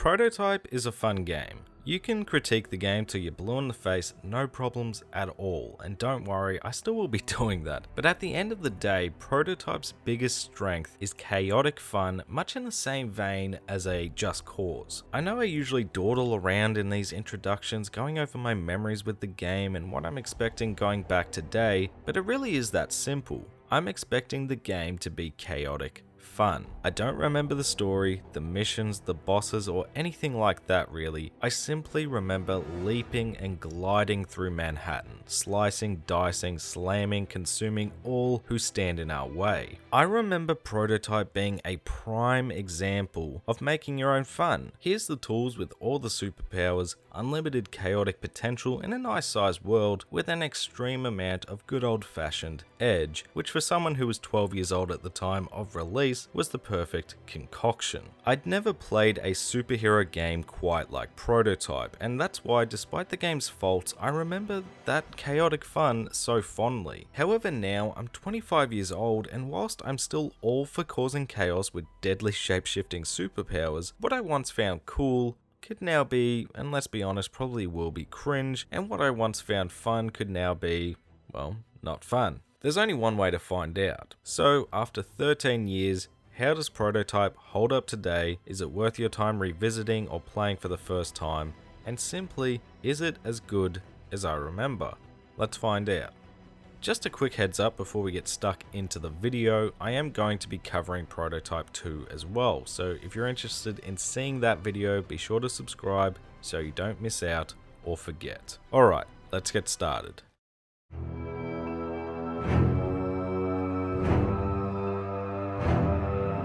Prototype is a fun game. You can critique the game till you're blue in the face, no problems at all, and don't worry, I still will be doing that. But at the end of the day, Prototype's biggest strength is chaotic fun, much in the same vein as a Just Cause. I know I usually dawdle around in these introductions, going over my memories with the game and what I'm expecting going back today, but it really is that simple. I'm expecting the game to be chaotic fun. I don't remember the story, the missions, the bosses, or anything like that really. I simply remember leaping and gliding through Manhattan, slicing, dicing, slamming, consuming all who stand in our way. I remember Prototype being a prime example of making your own fun. Here's the tools with all the superpowers, unlimited chaotic potential in a nice sized world with an extreme amount of good old fashioned edge, which for someone who was 12 years old at the time of release was the perfect concoction. I'd never played a superhero game quite like Prototype, and that's why despite the game's faults, I remember that chaotic fun so fondly. However, now I'm 25 years old, and whilst I'm still all for causing chaos with deadly shape-shifting superpowers, what I once found cool could now be, and let's be honest, probably will be cringe, and what I once found fun could now be, well, not fun. There's only one way to find out. So, after 13 years, how does Prototype hold up today? Is it worth your time revisiting or playing for the first time? And simply, is it as good as I remember? Let's find out. Just a quick heads up before we get stuck into the video, I am going to be covering Prototype 2 as well, so if you're interested in seeing that video, be sure to subscribe so you don't miss out or forget. Alright, let's get started.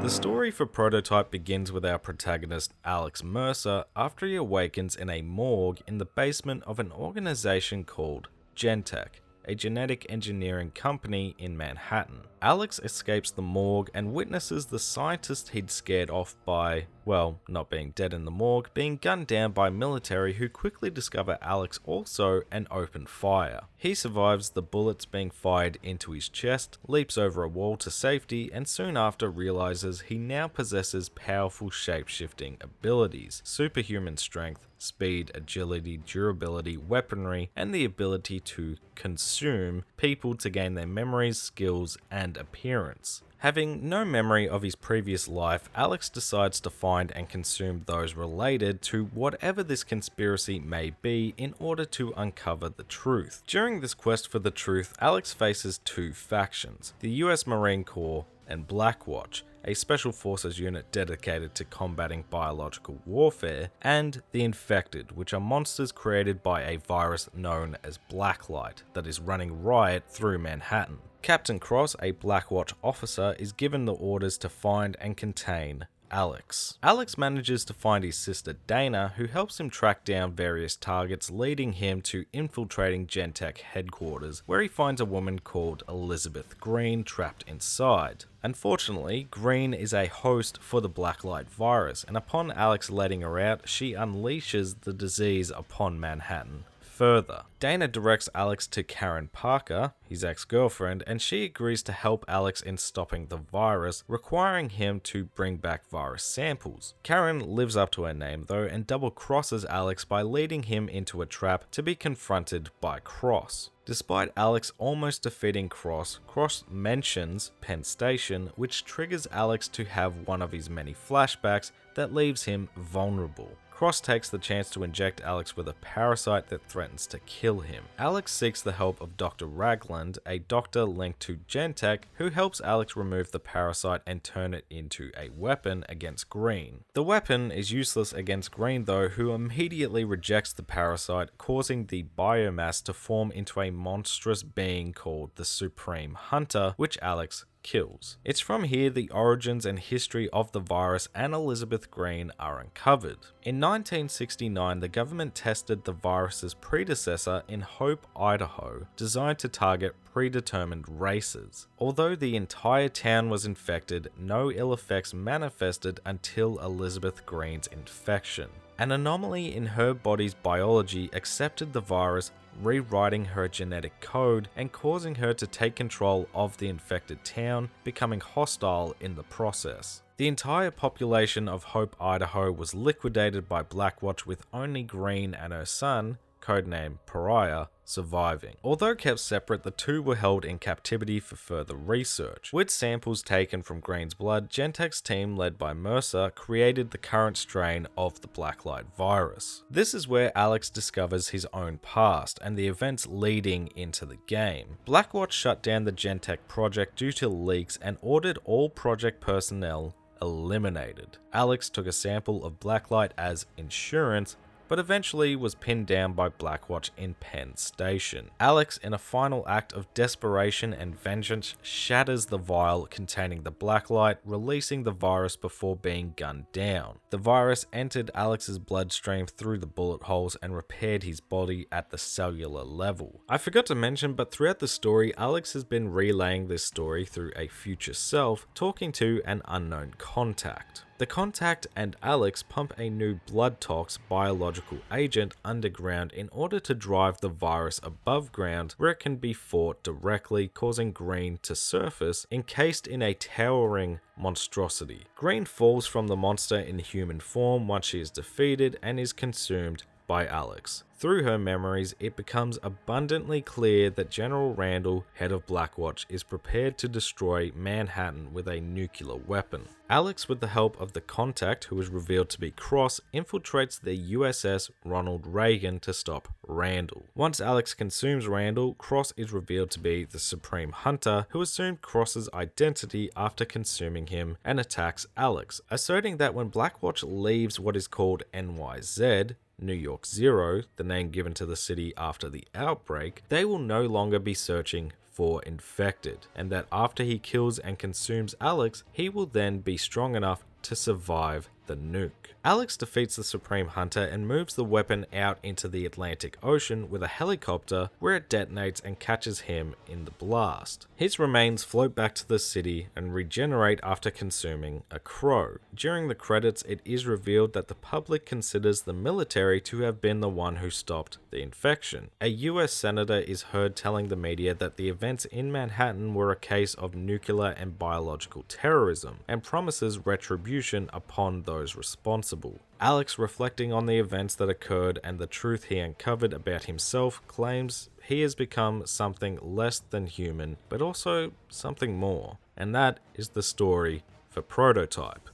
The story for Prototype begins with our protagonist Alex Mercer after he awakens in a morgue in the basement of an organization called Gentek, a genetic engineering company in Manhattan. Alex escapes the morgue and witnesses the scientist he'd scared off by, well, not being dead in the morgue, being gunned down by military who quickly discover Alex also and open fire. He survives the bullets being fired into his chest, leaps over a wall to safety, and soon after realizes he now possesses powerful shape-shifting abilities, superhuman strength, speed, agility, durability, weaponry, and the ability to consume people to gain their memories, skills, and appearance. Having no memory of his previous life, Alex decides to find and consume those related to whatever this conspiracy may be in order to uncover the truth. During this quest for the truth, Alex faces two factions, the US Marine Corps and Blackwatch, a special forces unit dedicated to combating biological warfare, and the Infected, which are monsters created by a virus known as Blacklight that is running riot through Manhattan. Captain Cross, a Blackwatch officer, is given the orders to find and contain Alex. Alex manages to find his sister Dana, who helps him track down various targets, leading him to infiltrating Gentek headquarters, where he finds a woman called Elizabeth Green trapped inside. Unfortunately, Green is a host for the Blacklight virus, and upon Alex letting her out, she unleashes the disease upon Manhattan. Further, Dana directs Alex to Karen Parker, his ex-girlfriend, and she agrees to help Alex in stopping the virus, requiring him to bring back virus samples. Karen lives up to her name though and double-crosses Alex by leading him into a trap to be confronted by Cross. Despite Alex almost defeating Cross, Cross mentions Penn Station, which triggers Alex to have one of his many flashbacks that leaves him vulnerable. Cross takes the chance to inject Alex with a parasite that threatens to kill him. Alex seeks the help of Dr. Ragland, a doctor linked to Gentek, who helps Alex remove the parasite and turn it into a weapon against Green. The weapon is useless against Green though, who immediately rejects the parasite, causing the biomass to form into a monstrous being called the Supreme Hunter, which Alex kills. It's from here the origins and history of the virus and Elizabeth Green are uncovered. In 1969, the government tested the virus's predecessor in Hope, Idaho, designed to target predetermined races. Although the entire town was infected, no ill effects manifested until Elizabeth Green's infection. An anomaly in her body's biology accepted the virus, rewriting her genetic code and causing her to take control of the infected town, becoming hostile in the process. The entire population of Hope, Idaho was liquidated by Blackwatch, with only Green and her son, codenamed Pariah, surviving. Although kept separate, the two were held in captivity for further research. With samples taken from Green's blood, Gentek's team, led by Mercer, created the current strain of the Blacklight virus. This is where Alex discovers his own past and the events leading into the game. Blackwatch shut down the Gentek project due to leaks and ordered all project personnel eliminated. Alex took a sample of Blacklight as insurance, but eventually was pinned down by Blackwatch in Penn Station. Alex, in a final act of desperation and vengeance, shatters the vial containing the Blacklight, releasing the virus before being gunned down. The virus entered Alex's bloodstream through the bullet holes and repaired his body at the cellular level. I forgot to mention, but throughout the story, Alex has been relaying this story through a future self, talking to an unknown contact. The contact and Alex pump a new blood tox biological agent underground in order to drive the virus above ground, where it can be fought directly, causing Green to surface encased in a towering monstrosity. Green falls from the monster in human form once she is defeated and is consumed by Alex. Through her memories, it becomes abundantly clear that General Randall, head of Blackwatch, is prepared to destroy Manhattan with a nuclear weapon. Alex, with the help of the contact, who is revealed to be Cross, infiltrates the USS Ronald Reagan to stop Randall. Once Alex consumes Randall, Cross is revealed to be the Supreme Hunter, who assumed Cross's identity after consuming him and attacks Alex, asserting that when Blackwatch leaves what is called NYZ, New York Zero, the name given to the city after the outbreak, they will no longer be searching for infected, and that after he kills and consumes Alex, he will then be strong enough to survive the nuke. Alex defeats the Supreme Hunter and moves the weapon out into the Atlantic Ocean with a helicopter, where it detonates and catches him in the blast. His remains float back to the city and regenerate after consuming a crow. During the credits, it is revealed that the public considers the military to have been the one who stopped the infection. A US senator is heard telling the media that the events in Manhattan were a case of nuclear and biological terrorism, and promises retribution upon those responsible. Alex, reflecting on the events that occurred and the truth he uncovered about himself, claims he has become something less than human, but also something more. And that is the story for Prototype.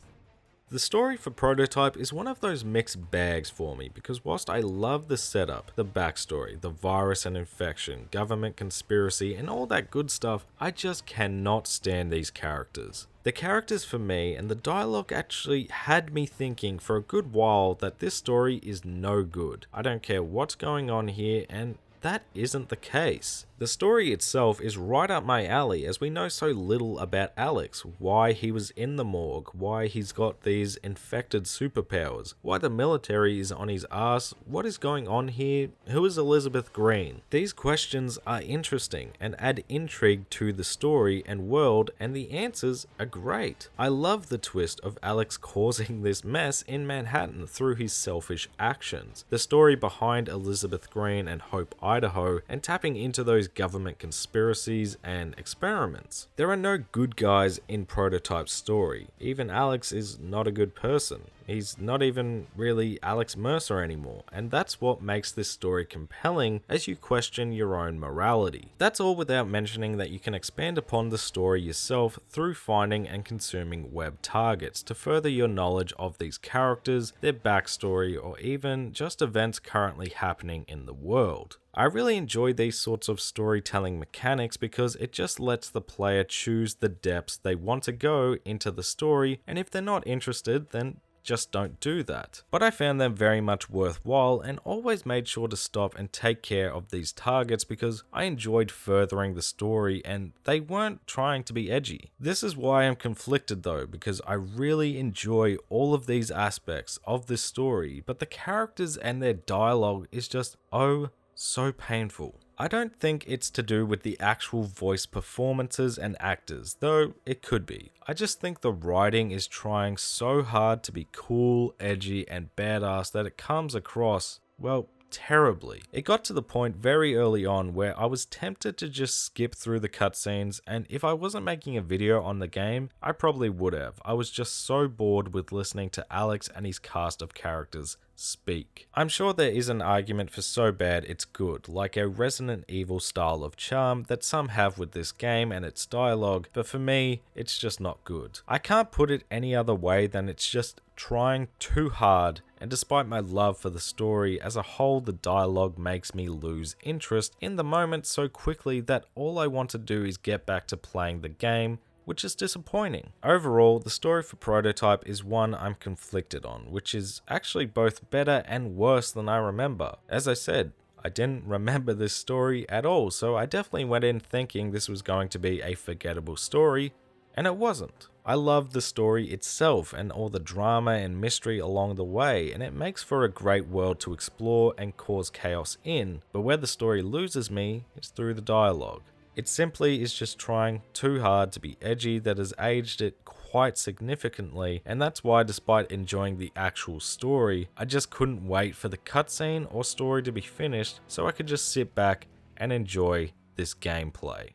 The story for Prototype is one of those mixed bags for me, because whilst I love the setup, the backstory, the virus and infection, government conspiracy, and all that good stuff, I just cannot stand these characters. The characters for me and the dialogue actually had me thinking for a good while that this story is no good. I don't care what's going on here, and that isn't the case. The story itself is right up my alley, as we know so little about Alex, why he was in the morgue, why he's got these infected superpowers, why the military is on his ass, what is going on here, who is Elizabeth Green. These questions are interesting and add intrigue to the story and world, and the answers are great. I love the twist of Alex causing this mess in Manhattan through his selfish actions, the story behind Elizabeth Green and Hope, Idaho, and tapping into those government conspiracies and experiments. There are no good guys in Prototype's story. Even Alex is not a good person. He's not even really Alex Mercer anymore, and that's what makes this story compelling as you question your own morality. That's all without mentioning that you can expand upon the story yourself through finding and consuming web targets to further your knowledge of these characters, their backstory, or even just events currently happening in the world. I really enjoy these sorts of storytelling mechanics because it just lets the player choose the depths they want to go into the story, and if they're not interested, then just don't do that. But I found them very much worthwhile and always made sure to stop and take care of these targets because I enjoyed furthering the story and they weren't trying to be edgy. This is why I'm conflicted though, because I really enjoy all of these aspects of this story, but the characters and their dialogue is just so painful. I don't think it's to do with the actual voice performances and actors, though it could be. I just think the writing is trying so hard to be cool, edgy, and badass that it comes across, well, terribly. It got to the point very early on where I was tempted to just skip through the cutscenes, and if I wasn't making a video on the game, I probably would have. I was just so bored with listening to Alex and his cast of characters speak. I'm sure there is an argument for so bad it's good, like a Resident Evil style of charm that some have with this game and its dialogue, but for me, it's just not good. I can't put it any other way than it's just trying too hard, and despite my love for the story as a whole, the dialogue makes me lose interest in the moment so quickly that all I want to do is get back to playing the game, which is disappointing. Overall, the story for Prototype is one I'm conflicted on, which is actually both better and worse than I remember. As I said, I didn't remember this story at all, so I definitely went in thinking this was going to be a forgettable story, and it wasn't. I love the story itself and all the drama and mystery along the way, and it makes for a great world to explore and cause chaos in, but where the story loses me is through the dialogue. It simply is just trying too hard to be edgy that has aged it quite significantly, and that's why despite enjoying the actual story, I just couldn't wait for the cutscene or story to be finished so I could just sit back and enjoy this gameplay.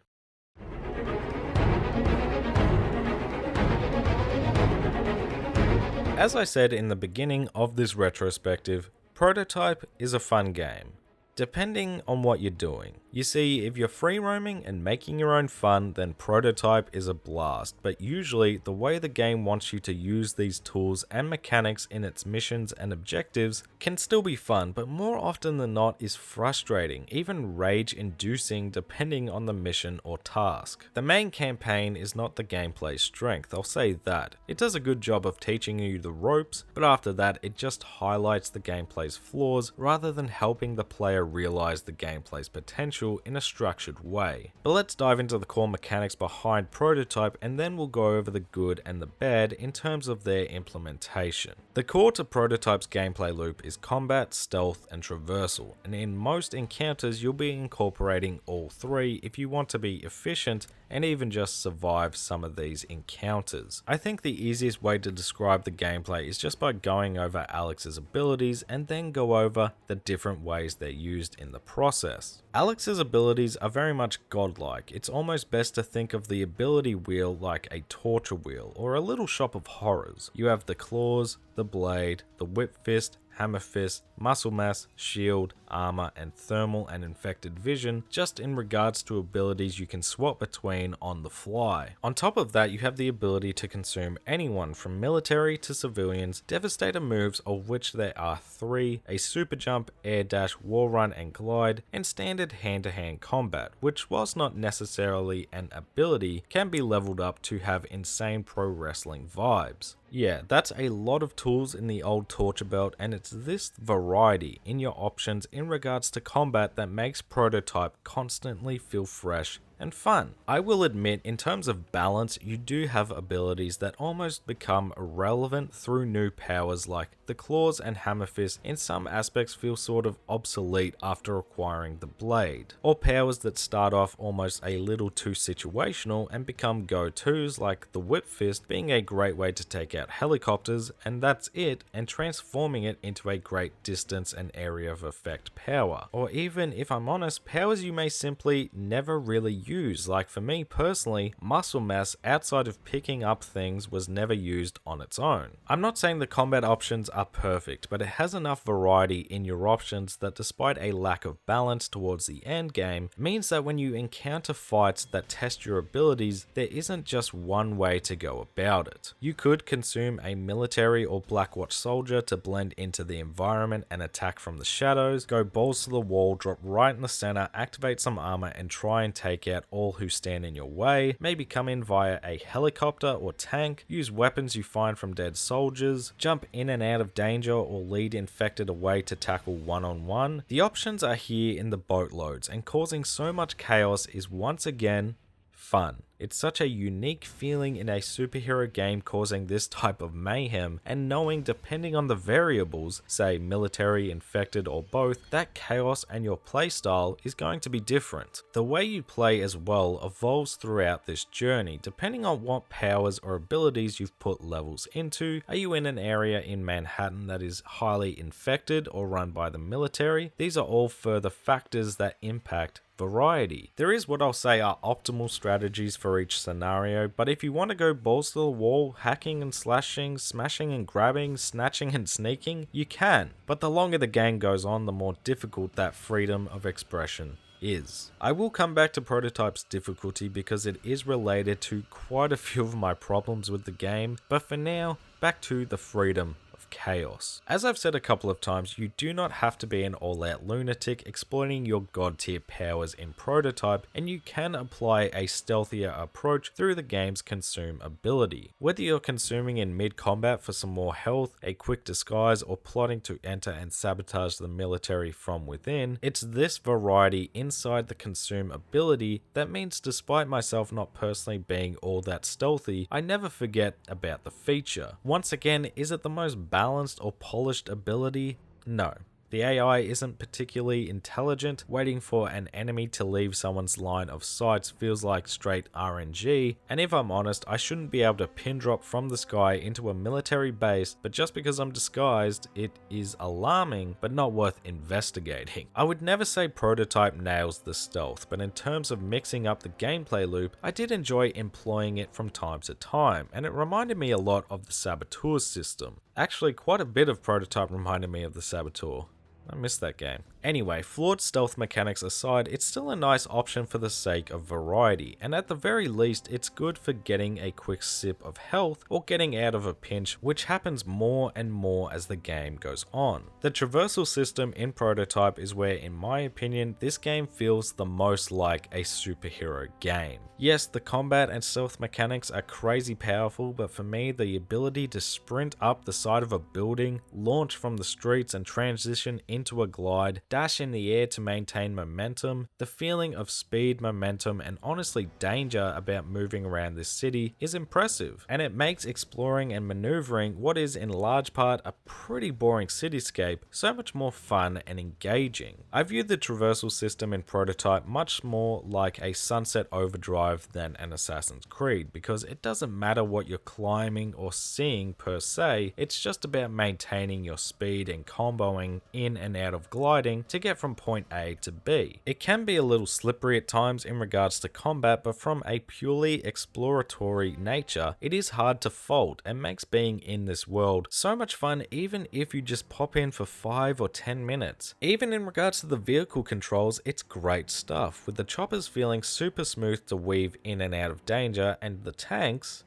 As I said in the beginning of this retrospective, Prototype is a fun game, depending on what you're doing. You see, if you're free roaming and making your own fun, then Prototype is a blast, but usually the way the game wants you to use these tools and mechanics in its missions and objectives can still be fun, but more often than not is frustrating, even rage-inducing depending on the mission or task. The main campaign is not the gameplay's strength, I'll say that. It does a good job of teaching you the ropes, but after that it just highlights the gameplay's flaws rather than helping the player realize the gameplay's potential in a structured way. But let's dive into the core mechanics behind Prototype, and then we'll go over the good and the bad in terms of their implementation. The core to Prototype's gameplay loop is combat, stealth, and traversal, and in most encounters you'll be incorporating all three if you want to be efficient and even just survive some of these encounters. I think the easiest way to describe the gameplay is just by going over Alex's abilities and then go over the different ways they're used in the process. Alex's abilities are very much godlike. It's almost best to think of the ability wheel like a torture wheel or a little shop of horrors. You have the claws, the blade, the whip fist, hammer fist, muscle mass, shield, armor, and thermal and infected vision, just in regards to abilities you can swap between on the fly. On top of that, you have the ability to consume anyone from military to civilians, devastator moves of which there are 3, a super jump, air dash, wall run and glide, and standard hand-to-hand combat, which whilst not necessarily an ability, can be leveled up to have insane pro wrestling vibes. Yeah, that's a lot of tools in the old torture belt, and it's this variety in your options in regards to combat that makes Prototype constantly feel fresh and fun. I will admit, in terms of balance, you do have abilities that almost become irrelevant through new powers, like the claws and hammer fist in some aspects feel sort of obsolete after acquiring the blade, or powers that start off almost a little too situational and become go-tos, like the whip fist being a great way to take out helicopters, and that's it, and transforming it into a great distance and area of effect power. Or even, if I'm honest, powers you may simply never really use, like for me personally, muscle mass outside of picking up things was never used on its own. I'm not saying the combat options are perfect, but it has enough variety in your options that despite a lack of balance towards the end game, means that when you encounter fights that test your abilities, there isn't just one way to go about it. You could consume a military or Black Watch soldier to blend into the environment and attack from the shadows, go balls to the wall, drop right in the center, activate some armor and try and take out all who stand in your way, maybe come in via a helicopter or tank, use weapons you find from dead soldiers, jump in and out of danger or lead infected away to tackle one-on-one. The options are here in the boatloads, and causing so much chaos is once again fun. It's such a unique feeling in a superhero game causing this type of mayhem, and knowing depending on the variables, say military, infected, or both, that chaos and your playstyle is going to be different. The way you play as well evolves throughout this journey, depending on what powers or abilities you've put levels into. Are you in an area in Manhattan that is highly infected or run by the military? These are all further factors that impact variety. There is what I'll say are optimal strategies for each scenario, but if you want to go balls to the wall, hacking and slashing, smashing and grabbing, snatching and sneaking, you can. But the longer the game goes on, the more difficult that freedom of expression is. I will come back to Prototype's difficulty because it is related to quite a few of my problems with the game, but for now, back to the freedom chaos. As I've said a couple of times, you do not have to be an all-out lunatic exploiting your god tier powers in Prototype, and you can apply a stealthier approach through the game's consume ability. Whether you're consuming in mid-combat for some more health, a quick disguise, or plotting to enter and sabotage the military from within, it's this variety inside the consume ability that means despite myself not personally being all that stealthy, I never forget about the feature. Once again, is it the most balanced or polished ability? No. The AI isn't particularly intelligent. Waiting for an enemy to leave someone's line of sight feels like straight RNG, and if I'm honest, I shouldn't be able to pin drop from the sky into a military base, but just because I'm disguised, it is alarming, but not worth investigating. I would never say Prototype nails the stealth, but in terms of mixing up the gameplay loop, I did enjoy employing it from time to time, and it reminded me a lot of the Saboteur system. Actually, quite a bit of Prototype reminded me of the Saboteur. I missed that game. Anyway, flawed stealth mechanics aside, it's still a nice option for the sake of variety, and at the very least, it's good for getting a quick sip of health or getting out of a pinch, which happens more and more as the game goes on. The traversal system in Prototype is where, in my opinion, this game feels the most like a superhero game. Yes, the combat and stealth mechanics are crazy powerful, but for me, the ability to sprint up the side of a building, launch from the streets and transition into a glide, dash in the air to maintain momentum, the feeling of speed, momentum, and honestly danger about moving around this city is impressive, and it makes exploring and maneuvering what is in large part a pretty boring cityscape so much more fun and engaging. I view the traversal system in Prototype much more like a Sunset Overdrive than an Assassin's Creed, because it doesn't matter what you're climbing or seeing per se, it's just about maintaining your speed and comboing in and out of gliding to get from point A to B. It can be a little slippery at times in regards to combat, but from a purely exploratory nature, it is hard to fault and makes being in this world so much fun even if you just pop in for 5 or 10 minutes. Even in regards to the vehicle controls, it's great stuff, with the choppers feeling super smooth to weave in and out of danger, and the tanks,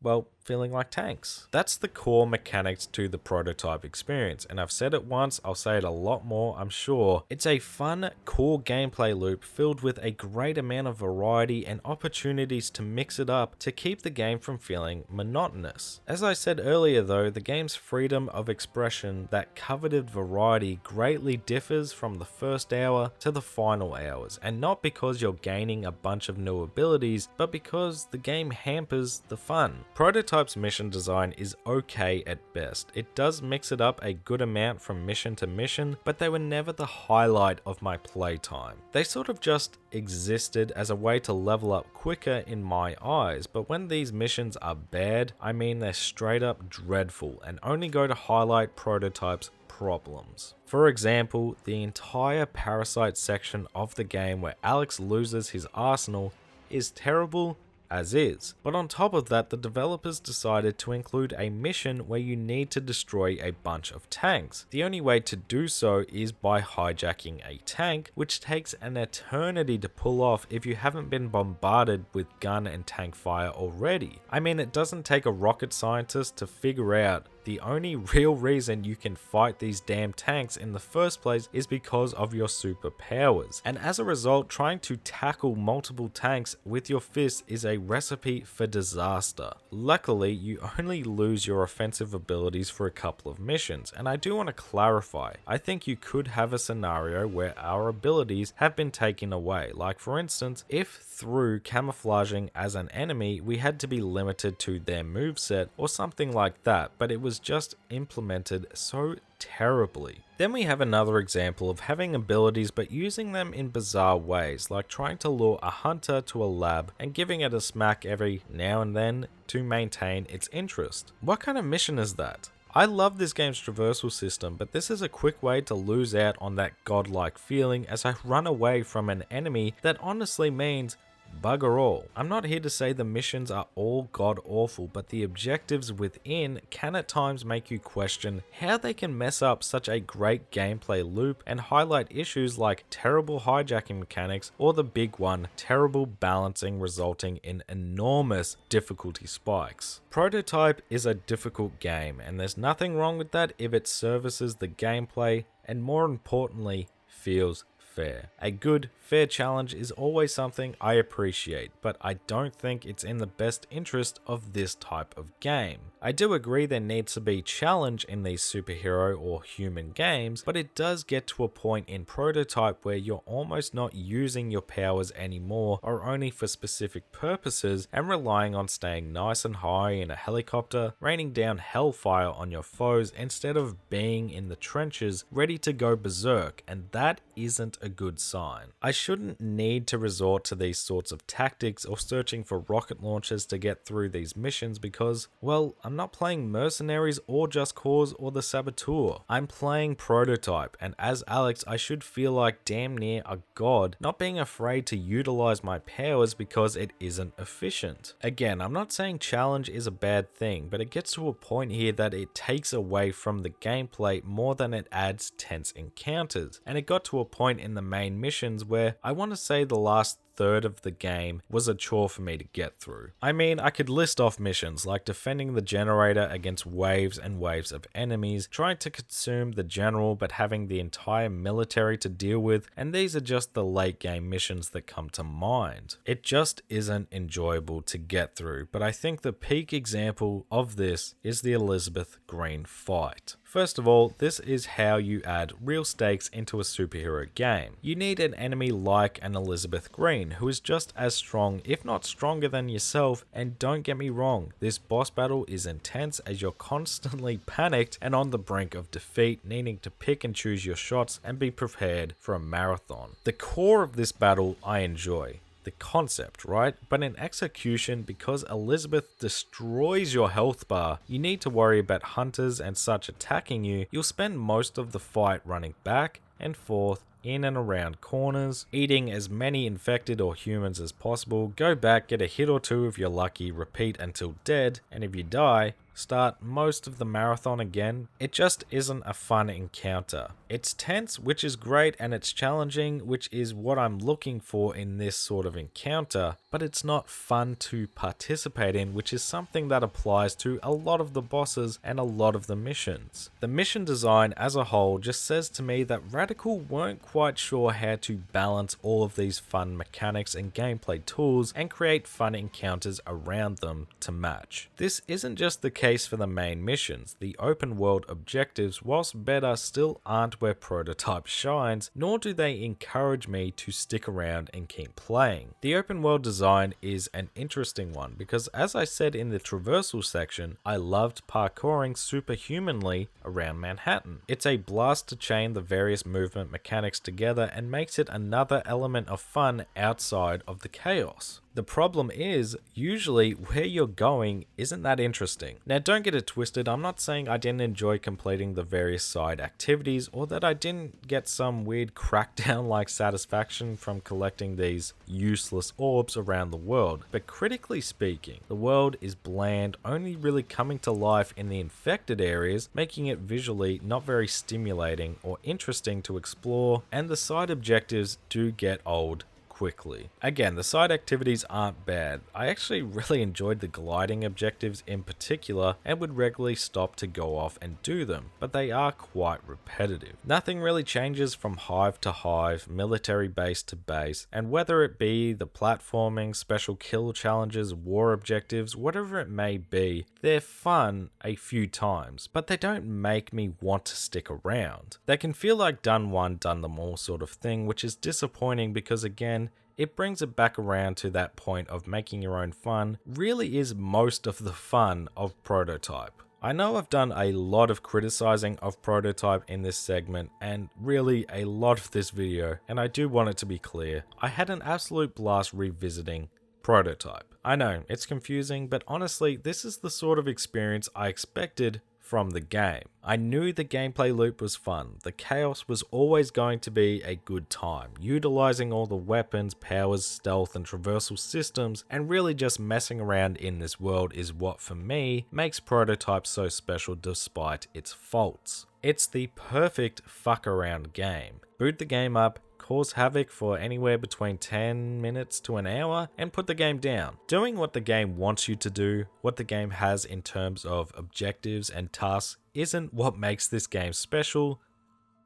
well, feeling like tanks. That's the core mechanics to the Prototype experience, and I've said it once, I'll say it a lot more, I'm sure. It's a fun, core gameplay loop filled with a great amount of variety and opportunities to mix it up to keep the game from feeling monotonous. As I said earlier though, the game's freedom of expression, that coveted variety, greatly differs from the first hour to the final hours, and not because you're gaining a bunch of new abilities, but because the game hampers the fun. Prototype's mission design is okay at best. It does mix it up a good amount from mission to mission, but they were never the highlight of my playtime. They sort of just existed as a way to level up quicker in my eyes, but when these missions are bad, I mean they're straight up dreadful and only go to highlight Prototype's problems. For example, the entire Parasite section of the game where Alex loses his arsenal is terrible as is. But on top of that, the developers decided to include a mission where you need to destroy a bunch of tanks. The only way to do so is by hijacking a tank, which takes an eternity to pull off if you haven't been bombarded with gun and tank fire already. I mean, it doesn't take a rocket scientist to figure out The only real reason you can fight these damn tanks in the first place is because of your superpowers, and as a result, trying to tackle multiple tanks with your fists is a recipe for disaster. Luckily, you only lose your offensive abilities for a couple of missions, and I do want to clarify, I think you could have a scenario where our abilities have been taken away, like for instance, if through camouflaging as an enemy we had to be limited to their moveset or something like that, but it was just implemented so terribly. Then we have another example of having abilities but using them in bizarre ways, like trying to lure a hunter to a lab and giving it a smack every now and then to maintain its interest. What kind of mission is that? I love this game's traversal system, but this is a quick way to lose out on that godlike feeling as I run away from an enemy that honestly means bugger all. I'm not here to say the missions are all god awful, but the objectives within can at times make you question how they can mess up such a great gameplay loop and highlight issues like terrible hijacking mechanics or the big one, terrible balancing resulting in enormous difficulty spikes. Prototype is a difficult game, and there's nothing wrong with that if it services the gameplay and more importantly feels fair. A good, fair challenge is always something I appreciate, but I don't think it's in the best interest of this type of game. I do agree there needs to be challenge in these superhero or human games, but it does get to a point in Prototype where you're almost not using your powers anymore or only for specific purposes and relying on staying nice and high in a helicopter, raining down hellfire on your foes instead of being in the trenches ready to go berserk, and that isn't a good sign. I shouldn't need to resort to these sorts of tactics or searching for rocket launchers to get through these missions because, well, I'm not playing Mercenaries or Just Cause or the Saboteur. I'm playing Prototype, and as Alex, I should feel like damn near a god, not being afraid to utilize my powers because it isn't efficient. Again, I'm not saying challenge is a bad thing, but it gets to a point here that it takes away from the gameplay more than it adds tense encounters, and it got to a point in the main missions where I want to say the last third of the game was a chore for me to get through. I mean, I could list off missions like defending the generator against waves and waves of enemies, trying to consume the general but having the entire military to deal with, and these are just the late game missions that come to mind. It just isn't enjoyable to get through, but I think the peak example of this is the Elizabeth Green fight. First of all, this is how you add real stakes into a superhero game. You need an enemy like an Elizabeth Green, who is just as strong, if not stronger than yourself, and don't get me wrong, this boss battle is intense as you're constantly panicked and on the brink of defeat, needing to pick and choose your shots and be prepared for a marathon. The core of this battle I enjoy. The concept, right? But in execution, because Elizabeth destroys your health bar, you need to worry about hunters and such attacking you. You'll spend most of the fight running back and forth in and around corners, eating as many infected or humans as possible, go back, get a hit or two if you're lucky, repeat until dead, and if you die, start most of the marathon again. It just isn't a fun encounter. It's tense, which is great, and it's challenging, which is what I'm looking for in this sort of encounter, but it's not fun to participate in, which is something that applies to a lot of the bosses and a lot of the missions. The mission design as a whole just says to me that Radical weren't quite sure how to balance all of these fun mechanics and gameplay tools and create fun encounters around them to match. This isn't just the case for the main missions. The open world objectives, whilst better, still aren't where Prototype shines, nor do they encourage me to stick around and keep playing. The open world design is an interesting one because, as I said in the traversal section, I loved parkouring superhumanly around Manhattan. It's a blast to chain the various movement mechanics together and makes it another element of fun outside of the chaos. The problem is, usually where you're going isn't that interesting. Now don't get it twisted, I'm not saying I didn't enjoy completing the various side activities or that I didn't get some weird crackdown like satisfaction from collecting these useless orbs around the world, but critically speaking, the world is bland, only really coming to life in the infected areas, making it visually not very stimulating or interesting to explore, and the side objectives do get old quickly. Again, the side activities aren't bad. I actually really enjoyed the gliding objectives in particular and would regularly stop to go off and do them, but they are quite repetitive. Nothing really changes from hive to hive, military base to base, and whether it be the platforming, special kill challenges, war objectives, whatever it may be, they're fun a few times, but they don't make me want to stick around. They can feel like done one, done them all sort of thing, which is disappointing because again, it brings it back around to that point of making your own fun really is most of the fun of Prototype. I know I've done a lot of criticizing of Prototype in this segment and really a lot of this video, and I do want it to be clear, I had an absolute blast revisiting Prototype. I know, it's confusing, but honestly, this is the sort of experience I expected from the game. I knew the gameplay loop was fun. The chaos was always going to be a good time, utilizing all the weapons, powers, stealth, and traversal systems, and really just messing around in this world is what for me makes Prototype so special despite its faults. It's the perfect fuck around game. Boot the game up, cause havoc for anywhere between 10 minutes to an hour, and put the game down. Doing what the game wants you to do, what the game has in terms of objectives and tasks, isn't what makes this game special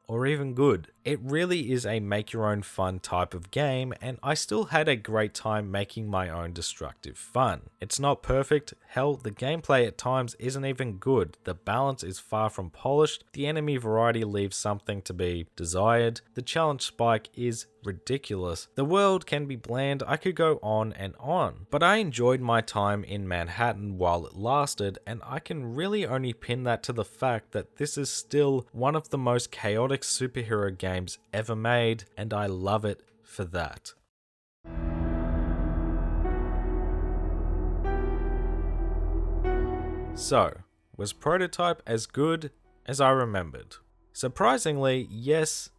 or even good. It really is a make your own fun type of game, and I still had a great time making my own destructive fun. It's not perfect, hell, the gameplay at times isn't even good, the balance is far from polished, the enemy variety leaves something to be desired, the challenge spike is ridiculous, the world can be bland, I could go on and on. But I enjoyed my time in Manhattan while it lasted, and I can really only pin that to the fact that this is still one of the most chaotic superhero games ever made, and I love it for that. So, was Prototype as good as I remembered? Surprisingly, yes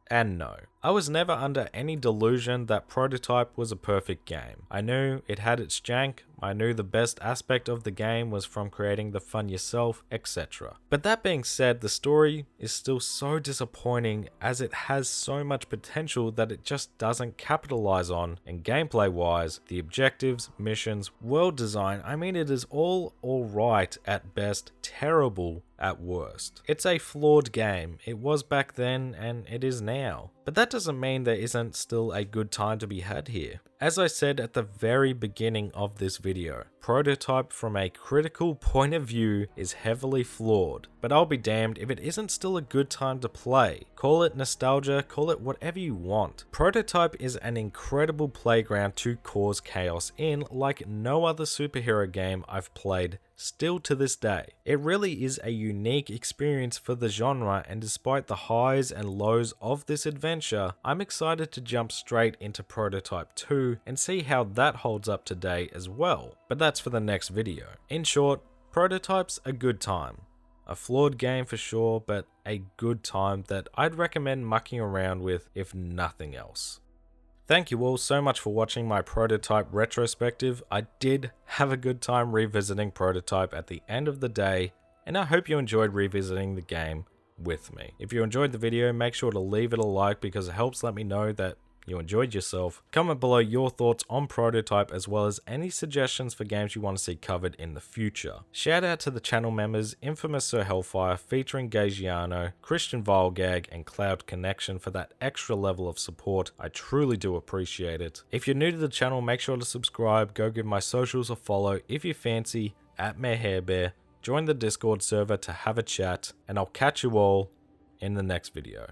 and no. I was never under any delusion that Prototype was a perfect game. I knew it had its jank, I knew the best aspect of the game was from creating the fun yourself, etc. But that being said, the story is still so disappointing as it has so much potential that it just doesn't capitalize on, and gameplay wise, the objectives, missions, world design, I mean it is all alright at best, terrible at worst. It's a flawed game, it was back then and it is now. But that doesn't mean there isn't still a good time to be had here. As I said at the very beginning of this video, Prototype from a critical point of view is heavily flawed, but I'll be damned if it isn't still a good time to play. Call it nostalgia, call it whatever you want. Prototype is an incredible playground to cause chaos in like no other superhero game I've played still to this day. It really is a unique experience for the genre, and despite the highs and lows of this adventure, I'm excited to jump straight into Prototype 2 and see how that holds up today as well. But that's for the next video. In short, Prototype's a good time. A flawed game for sure, but a good time that I'd recommend mucking around with if nothing else. Thank you all so much for watching my Prototype retrospective. I did have a good time revisiting Prototype at the end of the day, and I hope you enjoyed revisiting the game with me. If you enjoyed the video, make sure to leave it a like because it helps let me know that you enjoyed yourself. Comment below your thoughts on Prototype as well as any suggestions for games you want to see covered in the future. Shout out to the channel members Infamous Sir Hellfire featuring Gagiano, Christian Vilegag, and Cloud Connection for that extra level of support. I truly do appreciate it. If you're new to the channel, make sure to subscribe, go give my socials a follow if you fancy, at MayorHairBear, join the Discord server to have a chat, and I'll catch you all in the next video.